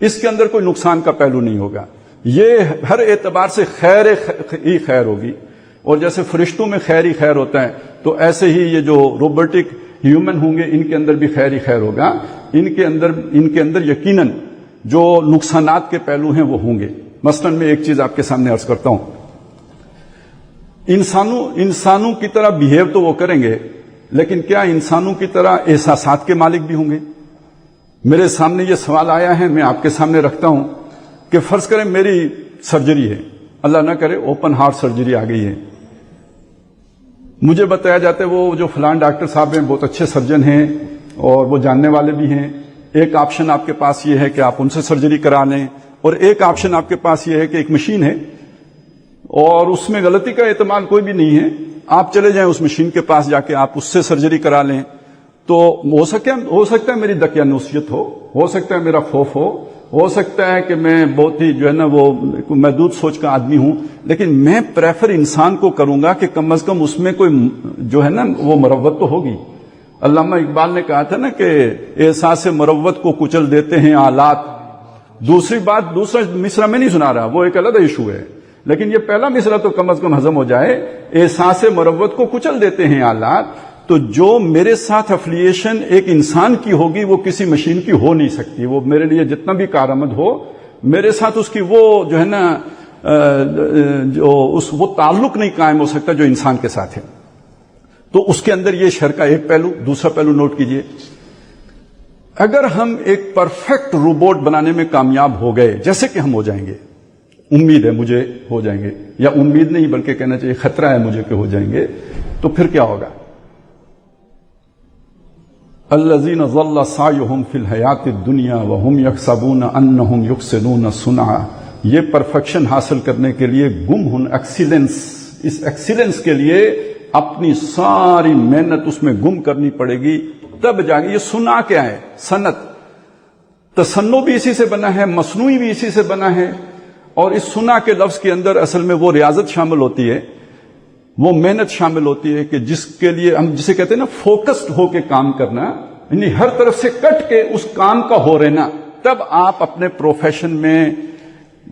اس کے اندر کوئی نقصان کا پہلو نہیں ہوگا. یہ ہر اعتبار سے خیر ہی خیر ہوگی. اور جیسے فرشتوں میں خیر ہی خیر ہوتا ہے تو ایسے ہی یہ جو روبوٹک ہیومن ہوں گے ان کے اندر بھی خیر ہی خیر ہوگا. ان کے اندر یقیناً جو نقصانات کے پہلو ہیں وہ ہوں گے. مثلاً میں ایک چیز آپ کے سامنے عرض کرتا ہوں. انسانوں کی طرح بیہیو تو وہ کریں گے، لیکن کیا انسانوں کی طرح احساسات کے مالک بھی ہوں گے؟ میرے سامنے یہ سوال آیا ہے، میں آپ کے سامنے رکھتا ہوں کہ فرض کریں میری سرجری ہے، اللہ نہ کرے اوپن ہارٹ سرجری آ گئی ہے. مجھے بتایا جاتا ہے وہ جو فلان ڈاکٹر صاحب ہیں بہت اچھے سرجن ہیں اور وہ جاننے والے بھی ہیں. ایک آپشن آپ کے پاس یہ ہے کہ آپ ان سے سرجری کرا لیں، اور ایک آپشن آپ کے پاس یہ ہے کہ ایک مشین ہے اور اس میں غلطی کا احتمال کوئی بھی نہیں ہے، آپ چلے جائیں اس مشین کے پاس جا کے آپ اس سے سرجری کرا لیں. تو ہو سکتا ہے میری دقیانوسیت ہو سکتا ہے میرا خوف ہو سکتا ہے کہ میں بہت ہی جو ہے نا وہ محدود سوچ کا آدمی ہوں، لیکن میں پریفر انسان کو کروں گا کہ کم از کم اس میں کوئی جو ہے نا وہ مروت تو ہوگی. علامہ اقبال نے کہا تھا نا کہ احساس مروت کو کچل دیتے ہیں آلات. دوسرا مصرع میں نہیں سنا رہا، وہ ایک علیحدہ ایشو ہے، لیکن یہ پہلا مصرع تو کم از کم ہضم ہو جائے. احساس مروت کو کچل دیتے ہیں آلات. تو جو میرے ساتھ افلیشن ایک انسان کی ہوگی وہ کسی مشین کی ہو نہیں سکتی. وہ میرے لیے جتنا بھی کارآمد ہو، میرے ساتھ اس کی وہ جو ہے نا وہ تعلق نہیں قائم ہو سکتا جو انسان کے ساتھ ہے. تو اس کے اندر یہ شر کا ایک پہلو. دوسرا پہلو نوٹ کیجئے، اگر ہم ایک پرفیکٹ روبوٹ بنانے میں کامیاب ہو گئے، جیسے کہ ہم ہو جائیں گے، امید ہے مجھے ہو جائیں گے، یا امید نہیں بلکہ کہنا چاہیے خطرہ ہے مجھے کہ ہو جائیں گے، تو پھر کیا ہوگا؟ الذین ضل سعیہم فی الحیات الدنیا وہم یحسبون انہم یحسنون صنعا. یہ پرفیکشن حاصل کرنے کے لیے اس ایکسیلنس کے لیے اپنی ساری محنت اس میں گم کرنی پڑے گی، تب جا کے. یہ صنع کیا ہے؟ صنعت. تصنع بھی اسی سے بنا ہے، مصنوعی بھی اسی سے بنا ہے. اور اس صنع کے لفظ کے اندر اصل میں وہ ریاضت شامل ہوتی ہے، وہ محنت شامل ہوتی ہے کہ جس کے لیے ہم جسے کہتے ہیں نا فوکسڈ ہو کے کام کرنا، یعنی ہر طرف سے کٹ کے اس کام کا ہو رہنا. تب آپ اپنے پروفیشن میں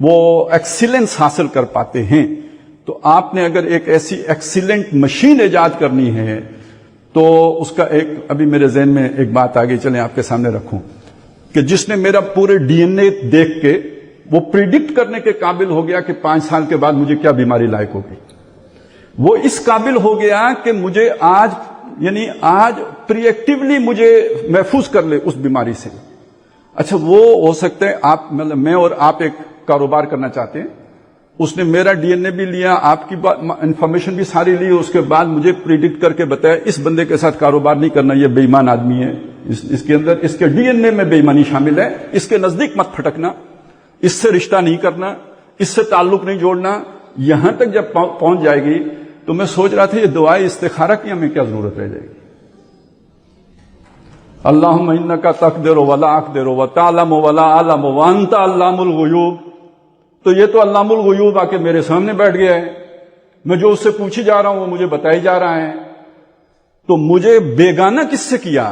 وہ ایکسیلنس حاصل کر پاتے ہیں. تو آپ نے اگر ایک ایسی ایکسیلنٹ مشین ایجاد کرنی ہے تو اس کا ایک ابھی میرے ذہن میں ایک بات آگئی، چلیں آپ کے سامنے رکھوں، کہ جس نے میرا پورے ڈی این اے دیکھ کے وہ پریڈکٹ کرنے کے قابل ہو گیا کہ 5 سال کے بعد مجھے کیا بیماری لاحق ہوگی. وہ اس قابل ہو گیا کہ مجھے آج پری ایکٹیولی مجھے محفوظ کر لے اس بیماری سے. اچھا وہ ہو سکتا ہے آپ مطلب میں اور آپ ایک کاروبار کرنا چاہتے ہیں، اس نے میرا ڈی این اے بھی لیا، آپ کی انفارمیشن بھی ساری لی، اس کے بعد مجھے پریڈکٹ کر کے بتایا اس بندے کے ساتھ کاروبار نہیں کرنا، یہ بے ایمان آدمی ہے، اس کے اندر اس کے ڈی این اے میں بے ایمانی شامل ہے، اس کے نزدیک مت پھٹکنا، اس سے رشتہ نہیں کرنا، اس سے تعلق نہیں جوڑنا. یہاں تک جب پہنچ جائے گی تو میں سوچ رہا تھا یہ دعائے استخارہ کی ہمیں کیا ضرورت رہ جائے گی. اللہم انکا تقدر ولا اقدر وتعلم ولا اعلم وانت علام الغیوب. تو یہ تو علام الغیوب آ کے میرے سامنے بیٹھ گیا ہے، میں جو اس سے پوچھی جا رہا ہوں وہ مجھے بتائی جا رہا ہے. تو مجھے بیگانہ کس سے کیا،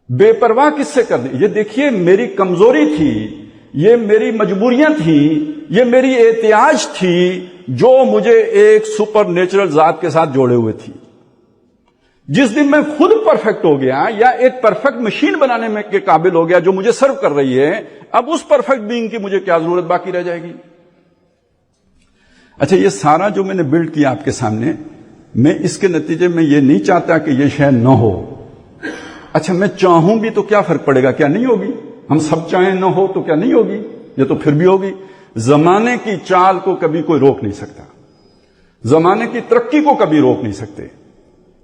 بے پرواہ کس سے کر دی؟ یہ دیکھیے میری کمزوری تھی، یہ میری مجبوریاں تھیں، یہ میری احتیاج تھی جو مجھے ایک سپر نیچرل ذات کے ساتھ جوڑے ہوئے تھی. جس دن میں خود پرفیکٹ ہو گیا یا ایک پرفیکٹ مشین بنانے میں کے قابل ہو گیا جو مجھے سرو کر رہی ہے، اب اس پرفیکٹ بینگ کی مجھے کیا ضرورت باقی رہ جائے گی؟ اچھا یہ سارا جو میں نے بلڈ کیا آپ کے سامنے، میں اس کے نتیجے میں یہ نہیں چاہتا کہ یہ شے نہ ہو. اچھا میں چاہوں بھی تو کیا فرق پڑے گا؟ کیا نہیں ہوگی؟ ہم سب چاہیں نہ ہو تو کیا نہیں ہوگی؟ یہ تو پھر بھی ہوگی. زمانے کی چال کو کبھی کوئی روک نہیں سکتا، زمانے کی ترقی کو کبھی روک نہیں سکتے.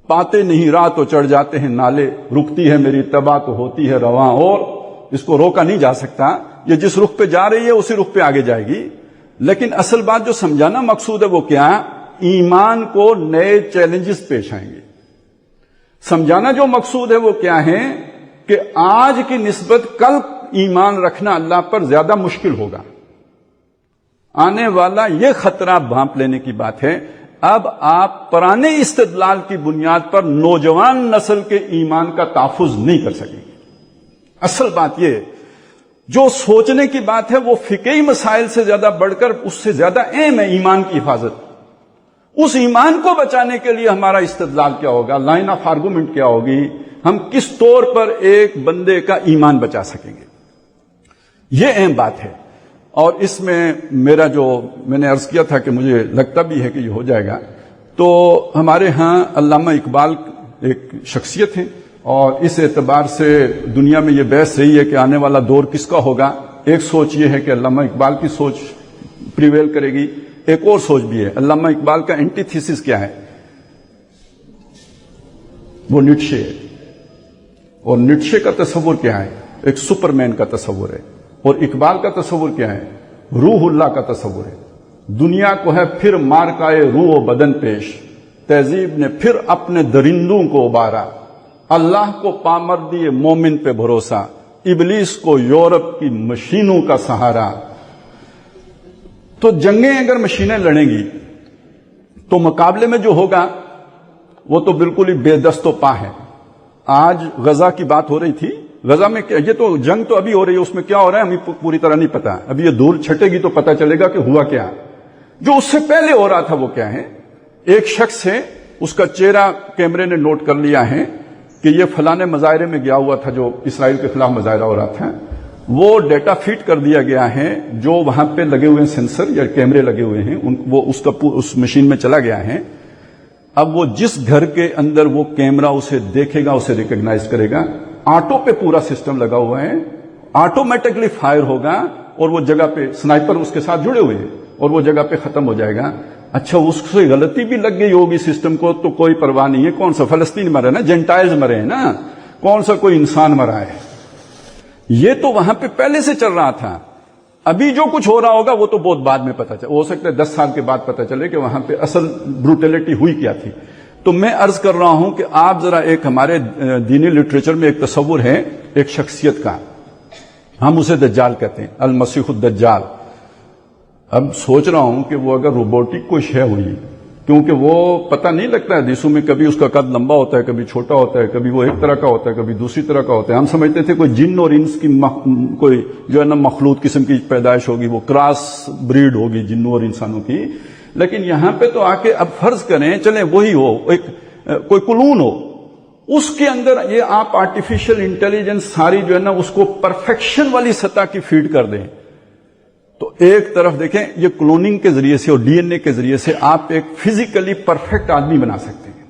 پاتے نہیں راہ تو چڑھ جاتے ہیں نالے، رکتی ہے میری تباہ تو ہوتی ہے رواں، اور اس کو روکا نہیں جا سکتا. یہ جس رخ پہ جا رہی ہے اسی رخ پہ آگے جائے گی. لیکن اصل بات جو سمجھانا مقصود ہے وہ کیا؟ ایمان کو نئے چیلنجز پیش آئیں گے. سمجھانا جو مقصود ہے وہ کیا ہے کہ آج کی نسبت کل ایمان رکھنا اللہ پر زیادہ مشکل ہوگا. آنے والا یہ خطرہ بھانپ لینے کی بات ہے. اب آپ پرانے استدلال کی بنیاد پر نوجوان نسل کے ایمان کا تحفظ نہیں کر سکیں گے. اصل بات یہ جو سوچنے کی بات ہے وہ فقہی مسائل سے زیادہ بڑھ کر اس سے زیادہ اہم ہے ایمان کی حفاظت. اس ایمان کو بچانے کے لیے ہمارا استدلال کیا ہوگا, لائن آف آرگومنٹ کیا ہوگی, ہم کس طور پر ایک بندے کا ایمان بچا سکیں گے, یہ اہم بات ہے. اور اس میں میرا جو میں نے عرض کیا تھا کہ مجھے لگتا بھی ہے کہ یہ ہو جائے گا, تو ہمارے ہاں علامہ اقبال ایک شخصیت ہیں, اور اس اعتبار سے دنیا میں یہ بحث رہی ہے کہ آنے والا دور کس کا ہوگا. ایک سوچ یہ ہے کہ علامہ اقبال کی سوچ پریویل کرے گی, ایک اور سوچ بھی ہے. علامہ اقبال کا اینٹی تھیسس کیا ہے؟ وہ نیٹشے ہے. اور نیٹشے کا تصور کیا ہے؟ ایک سپرمین کا تصور ہے. اور اقبال کا تصور کیا ہے؟ روح اللہ کا تصور ہے. دنیا کو ہے پھر مارکائے روح و بدن پیش, تہذیب نے پھر اپنے درندوں کو ابارا, اللہ کو پامردی مومن پہ بھروسہ, ابلیس کو یورپ کی مشینوں کا سہارا. تو جنگیں اگر مشینیں لڑیں گی تو مقابلے میں جو ہوگا وہ تو بالکل ہی بے دست و پا ہے. آج غزہ کی بات ہو رہی تھی, غزہ میں یہ تو جنگ تو ابھی ہو رہی ہے, اس میں کیا ہو رہا ہے ہمیں پوری طرح نہیں پتا. ابھی یہ دور چھٹے گی تو پتا چلے گا کہ ہوا کیا. جو اس سے پہلے ہو رہا تھا وہ کیا ہے؟ ایک شخص ہے, اس کا چہرہ کیمرے نے نوٹ کر لیا ہے کہ یہ فلانے مظاہرے میں گیا ہوا تھا جو اسرائیل کے خلاف مظاہرہ ہو رہا تھا. وہ ڈیٹا فیڈ کر دیا گیا ہے, جو وہاں پہ لگے ہوئے سینسر یا کیمرے لگے ہوئے ہیں وہ اس مشین میں چلا گیا ہے. اب وہ جس گھر کے اندر وہ کیمرہ اسے دیکھے گا اسے ریکگنائز کرے گا. آٹو پہ پورا سسٹم لگا ہوا ہے, آٹومیٹکلی فائر ہوگا اور وہ جگہ پہ سنائپر اس کے ساتھ جڑے ہوئے ہیں اور وہ جگہ پہ ختم ہو جائے گا. اچھا اس سے غلطی بھی لگ گئی ہوگی سسٹم کو تو کوئی پرواہ نہیں ہے. کون سا فلسطین مرے نا, جینٹائلز مرے ہیں نا, کون سا کوئی انسان مرا ہے. یہ تو وہاں پہ پہلے سے چل رہا تھا. ابھی جو کچھ ہو رہا ہوگا وہ تو بہت بعد میں پتا چلے, ہو سکتا ہے 10 سال کے بعد پتا چلے کہ وہاں پہ اصل بروٹیلٹی ہوئی کیا تھی. تو میں عرض کر رہا ہوں کہ آپ ذرا ایک ہمارے دینی لٹریچر میں ایک تصور ہے ایک شخصیت کا, ہم اسے دجال کہتے ہیں, المسیح الدجال. اب سوچ رہا ہوں کہ وہ اگر روبوٹک کوئی شے ہوئی, کیونکہ وہ پتہ نہیں لگتا ہے حدیثوں میں, کبھی اس کا قد لمبا ہوتا ہے, کبھی چھوٹا ہوتا ہے, کبھی وہ ایک طرح کا ہوتا ہے, کبھی دوسری طرح کا ہوتا ہے. ہم سمجھتے تھے کوئی جن اور انس کی کوئی جو ہے نا مخلوط قسم کی پیدائش ہوگی, وہ کراس بریڈ ہوگی جنوں اور انسانوں کی. لیکن یہاں پہ تو آ کے اب فرض کریں چلیں وہی ہو, ایک کوئی کلون ہو, اس کے اندر یہ آپ آرٹیفیشل انٹیلیجنس ساری جو ہے نا اس کو پرفیکشن والی سطح کی فیڈ کر دیں, تو ایک طرف دیکھیں یہ کلوننگ کے ذریعے سے اور ڈی این اے کے ذریعے سے آپ ایک فزیکلی پرفیکٹ آدمی بنا سکتے ہیں.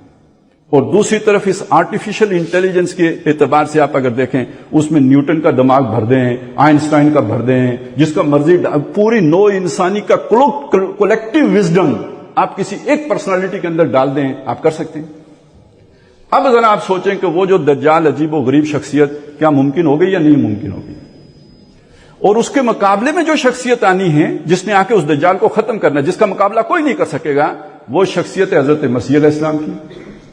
اور دوسری طرف اس آرٹیفیشل انٹیلیجنس کے اعتبار سے آپ اگر دیکھیں اس میں نیوٹن کا دماغ بھر دیں, آئنسٹائن کا بھر دیں, جس کا مرضی, پوری نو انسانی کا کولیکٹیو وزڈم آپ کسی ایک پرسنالٹی کے اندر ڈال دیں, آپ کر سکتے ہیں. اب ذرا آپ سوچیں کہ وہ جو دجال عجیب و غریب شخصیت کیا ممکن ہوگی یا نہیں ممکن ہوگی. اور اس کے مقابلے میں جو شخصیت آنی ہے جس نے آ کے اس دجال کو ختم کرنا ہے, جس کا مقابلہ کوئی نہیں کر سکے گا, وہ شخصیت حضرت مسیح علیہ السلام کی,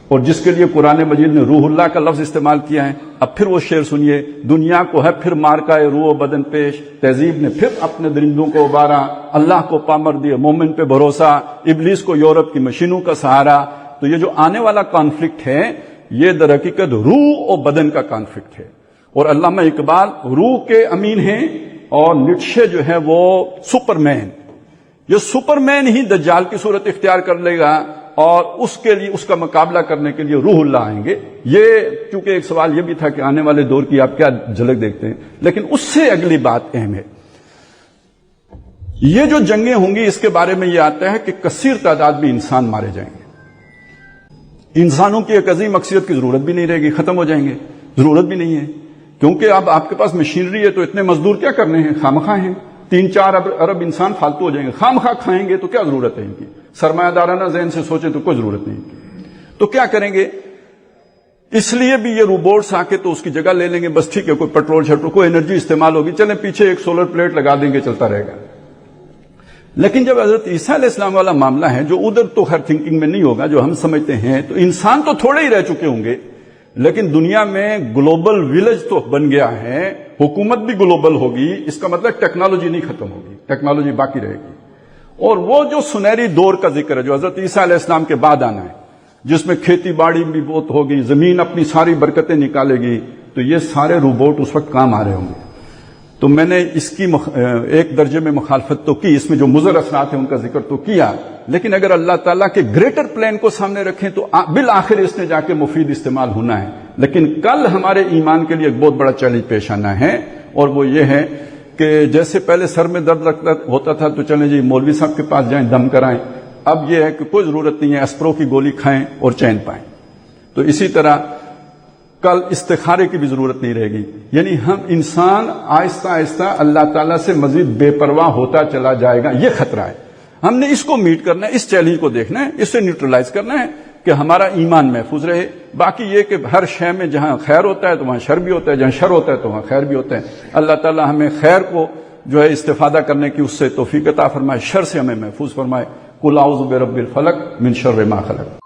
اور جس کے لیے قرآن مجید نے روح اللہ کا لفظ استعمال کیا ہے. اب پھر وہ شعر سنیے, دنیا کو ہے پھر مارکائے روح و بدن پیش, تہذیب نے پھر اپنے درندوں کو ابارا, اللہ کو پامر دیا مومن پہ بھروسہ, ابلیس کو یورپ کی مشینوں کا سہارا. تو یہ جو آنے والا کانفلکٹ ہے یہ در حقیقت روح و بدن کا کانفلکٹ ہے. اور علامہ اقبال روح کے امین ہیں اور نیٹشے جو ہے وہ سپرمین. یہ سپرمین ہی دجال کی صورت اختیار کر لے گا اور اس کے لیے اس کا مقابلہ کرنے کے لیے روح اللہ آئیں گے. یہ چونکہ ایک سوال یہ بھی تھا کہ آنے والے دور کی آپ کیا جھلک دیکھتے ہیں, لیکن اس سے اگلی بات اہم ہے. یہ جو جنگیں ہوں گی اس کے بارے میں یہ آتا ہے کہ کثیر تعداد میں انسان مارے جائیں گے. انسانوں کی ایک عظیم اکثریت کی ضرورت بھی نہیں رہے گی, ختم ہو جائیں گے, ضرورت بھی نہیں ہے. کیونکہ اب آپ کے پاس مشینری ہے تو اتنے مزدور کیا کرنے ہیں, خامخواہ ہیں. 3-4 ارب انسان فالتو ہو جائیں گے, خامخواہ کھائیں گے تو کیا ضرورت ہے ان کی. سرمایہ دارانہ ذہن سے سوچیں تو کوئی ضرورت نہیں ان کی. تو کیا کریں گے, اس لیے بھی یہ روبوٹس آ کے تو اس کی جگہ لے لیں گے. بس ٹھیک ہے, کوئی پیٹرول شٹرول کوئی انرجی استعمال ہوگی, چلیں پیچھے ایک سولر پلیٹ لگا دیں گے, چلتا رہے گا. لیکن جب حضرت عیسیٰ علیہ السلام والا معاملہ ہے جو ادھر تو خیر تھنکنگ میں نہیں ہوگا, جو ہم سمجھتے ہیں, تو انسان تو تھوڑے ہی رہ چکے ہوں گے, لیکن دنیا میں گلوبل ویلیج تو بن گیا ہے, حکومت بھی گلوبل ہوگی. اس کا مطلب ٹیکنالوجی نہیں ختم ہوگی, ٹیکنالوجی باقی رہے گی. اور وہ جو سنہری دور کا ذکر ہے جو حضرت عیسیٰ علیہ السلام کے بعد آنا ہے, جس میں کھیتی باڑی بھی بہت ہوگی, زمین اپنی ساری برکتیں نکالے گی, تو یہ سارے روبوٹ اس وقت کام آ رہے ہوں گے. تو میں نے اس کی ایک درجے میں مخالفت تو کی، اس میں جو مضر اثرات ہیں ان کا ذکر تو کیا، لیکن اگر اللہ تعالیٰ کے گریٹر پلان کو سامنے رکھیں تو بالآخر اس نے جا کے مفید استعمال ہونا ہے۔ لیکن کل ہمارے ایمان کے لیے ایک بہت بڑا چیلنج پیش آنا ہے، اور وہ یہ ہے کہ جیسے پہلے سر میں درد ہوتا تھا تو چلیں جی مولوی صاحب کے پاس جائیں، دم کرائیں، اب یہ ہے کہ کوئی ضرورت نہیں ہے، اسپرو کی گولی کھائیں اور چین پائیں۔ تو اسی طرح کل استخارے کی بھی ضرورت نہیں رہے گی، یعنی ہم انسان آہستہ آہستہ اللہ تعالیٰ سے مزید بے پرواہ ہوتا چلا جائے گا، یہ خطرہ ہے۔ ہم نے اس کو میٹ کرنا ہے، اس چیلنج کو دیکھنا ہے، اس سے نیوٹرلائز کرنا ہے کہ ہمارا ایمان محفوظ رہے۔ باقی یہ کہ ہر شے میں جہاں خیر ہوتا ہے تو وہاں شر بھی ہوتا ہے، جہاں شر ہوتا ہے تو وہاں خیر بھی ہوتا ہے۔ اللہ تعالیٰ ہمیں خیر کو جو ہے استفادہ کرنے کی اس سے توفیق عطا فرمائے، شر سے ہمیں محفوظ فرمائے۔ قل اعوذ برب الفلق من شر ما خلق۔